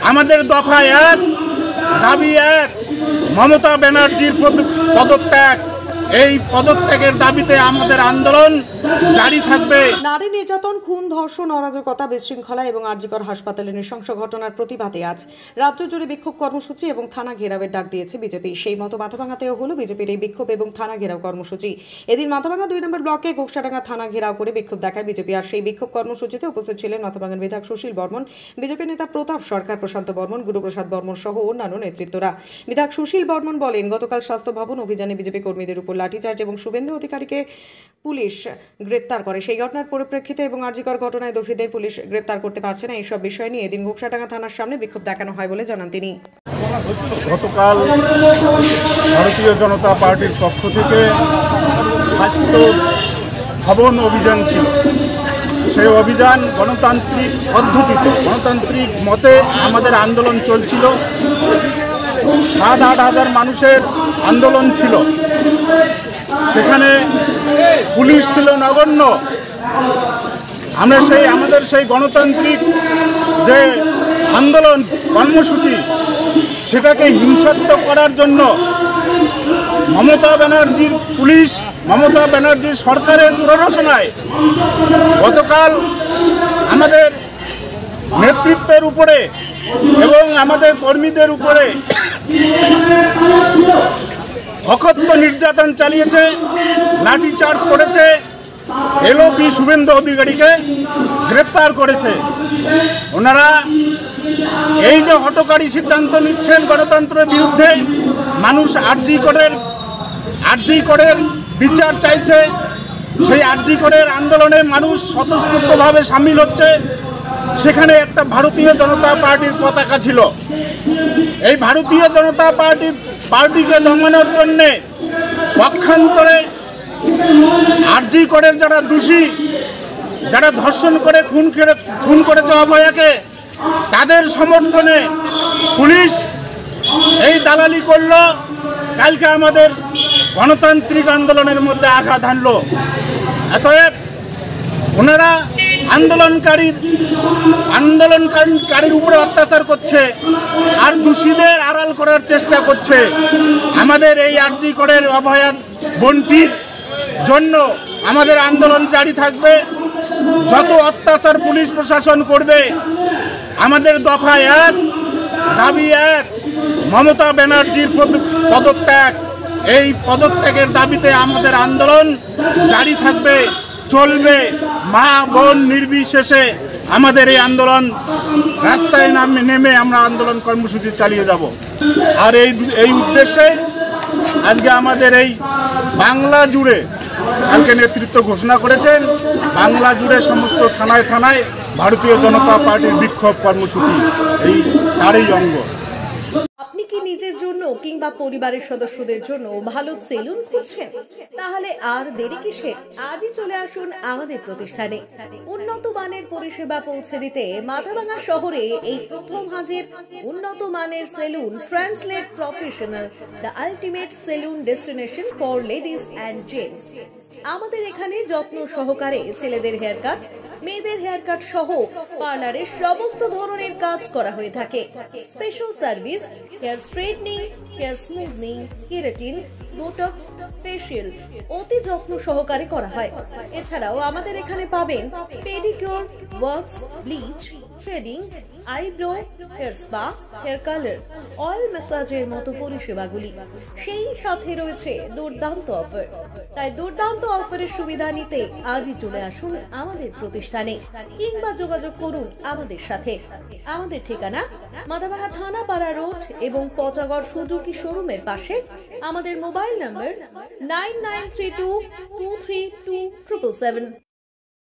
আমাদের দফা এক, দাবি এক, মমতা ব্যানার্জির পদত্যাগ। এই পদত্যাগের দাবিতে আমাদের আন্দোলন জারি থাকবে। নারী নির্যাতন, খুন, ধর্ষণ, অরাজকতা, বিশৃঙ্খলা এবং আরজিকর হাসপাতালে নৃশংস ঘটনার প্রতিবাদে আজ রাজ্য জুড়ে বিক্ষোভ কর্মসূচি এবং থানা ঘেরাওয়ের ডাক দিয়েছে বিজেপি। সেই মতো মাথাভাঙাতেও হলো বিজেপির এই বিক্ষোভ এবং থানা ঘেরাও কর্মসূচি। এদিন মাথাভাঙা 2 নম্বর ব্লকে ঘোষাডাঙ্গা থানা ঘেরাও করে বিক্ষোভ দেখায় বিজেপি। আর সেই বিক্ষোভ কর্মসূচিতে উপস্থিত ছিলেন মাথাভাঙার বিধায়ক সুশীল বর্মন, বিজেপি নেতা প্রতাপ সরকার, প্রশান্ত বর্মন, গুরুপ্রসাদ বর্মন সহ অন্যান্য নেতৃত্বরা। বিধায়ক সুশীল বর্মন বলেন, গতকাল স্বাস্থ্য ভবন অভিযানে বিজেপি কর্মীদের উপর লাঠিচার্জ এবং শুভেন্দু অধিকারীকে পুলিশ গ্রেপ্তার করে। সেই ঘটনার পরিপ্রেক্ষিতে এবং আরজিকর ঘটনায় দোষীদের পুলিশ গ্রেপ্তার করতে পারছে না, এইসব বিষয় নিয়ে এদিন ঘোষাডাঙ্গা থানার সামনে বিক্ষোভ দেখানো হয় বলে জানান তিনি। গতকাল ভারতীয় জনতা পার্টির পক্ষ থেকে স্বাস্থ্য ভবন অভিযান ছিল। সেই অভিযান গণতান্ত্রিক পদ্ধতিতে, গণতান্ত্রিক মতে আমাদের আন্দোলন চলছিল। 7-8 হাজার মানুষের আন্দোলন ছিল। সেখানে পুলিশ ছিল নগণ্য। আমরা আমাদের সেই গণতান্ত্রিক যে আন্দোলন কর্মসূচি, সেটাকে হিংসাত্মক করার জন্য মমতা ব্যানার্জির পুলিশ, মমতা ব্যানার্জির সরকারের প্ররোচনায় গতকাল আমাদের নেতৃত্বের উপরে এবং আমাদের কর্মীদের উপরে অকথ্য নির্যাতন চালিয়েছে, লাঠিচার্জ করেছে, এলওপি শুভেন্দু অধিকারীকে গ্রেপ্তার করেছে। ওনারা এই যে হঠকারী সিদ্ধান্ত নিচ্ছেন গণতন্ত্রের বিরুদ্ধে, মানুষ আরজি কোডের বিচার চাইছে, সেই আরজি কোডের আন্দোলনে মানুষ স্বতঃস্ফূর্তভাবে সামিল হচ্ছে। সেখানে একটা ভারতীয় জনতা পার্টির পতাকা ছিল। এই ভারতীয় জনতা পার্টিকে দমানোর জন্যে পক্ষান্তরে আরজি কোডের যারা দোষী, যারা ধর্ষণ করে খুন করেছে অভয়াকে, তাদের সমর্থনে পুলিশ এই দালালি করল। কালকে আমাদের গণতান্ত্রিক আন্দোলনের মধ্যে আঘাত হানল। অতএব ওনারা আন্দোলনকারীর উপরে অত্যাচার করছে আর দোষীদের আড়াল করার চেষ্টা করছে। আমাদের এই আরজি কোডের অভয়া বোনটির জন্য আমাদের আন্দোলন জারি থাকবে। যত অত্যাচার পুলিশ প্রশাসন করবে, আমাদের দফা এক, দাবি এক, মমতা ব্যানার্জির পদত্যাগ। এই পদত্যাগের দাবিতে আমাদের আন্দোলন জারি থাকবে, চলবে। মা বোন নির্বিশেষে আমাদের এই আন্দোলন, রাস্তায় নেমে আমরা আন্দোলন কর্মসূচি চালিয়ে যাব। আর এই উদ্দেশ্যে আজকে আমাদের এই বাংলা জুড়ে কালকে নেতৃত্ব ঘোষণা করেছেন, বাংলা জুড়ে সমস্ত থানায় থানায় ভারতীয় জনতা পার্টির বিক্ষোভ কর্মসূচি এই তারই অঙ্গ। আপনি কি নিজের জন্য কিংবা পরিবারের সদস্যদের জন্য ভালো সেলুন খুঁজছেন? তাহলে আর দেরি কিসের? আজই চলে আসুন আমাদের প্রতিষ্ঠানে। উন্নত মানের পরিষেবা পৌঁছে দিতে মাথাভাঙা শহরে এই প্রথম হাজির উন্নত মানের salon translate professional, the ultimate salon destination for ladies and gents. আমাদের এখানে যত্ন সহকারে ছেলেদের হেয়ার কাট, মেয়েদের হেয়ার কাট সহ পার্লারের সমস্ত ধরনের কাজ করা হয়ে থাকে। Special service, hair straightening, hair smoothing, keratin, botox, facial অতি যত্ন সহকারে করা হয়। এছাড়াও আমাদের এখানে পাবেন pedicure, wax, bleach, threading, eyebrow, hair spa, hair colour, oil ম্যাসাজের মতো পরিষেবাগুলি। সেই সাথে রয়েছে দুর্দান্ত অফার। তাই দুর্দান্ত অফারের সুবিধা নিতে আজই চলে আসুন আমাদের প্রতিষ্ঠানে কিংবা যোগাযোগ করুন আমাদের সাথে। আমাদের ঠিকানা মাথাভাঙা থানাপাড়া রোড এবং পচাগড় সুজুকি শোরুমের পাশে। আমাদের মোবাইল নম্বর 9932232777।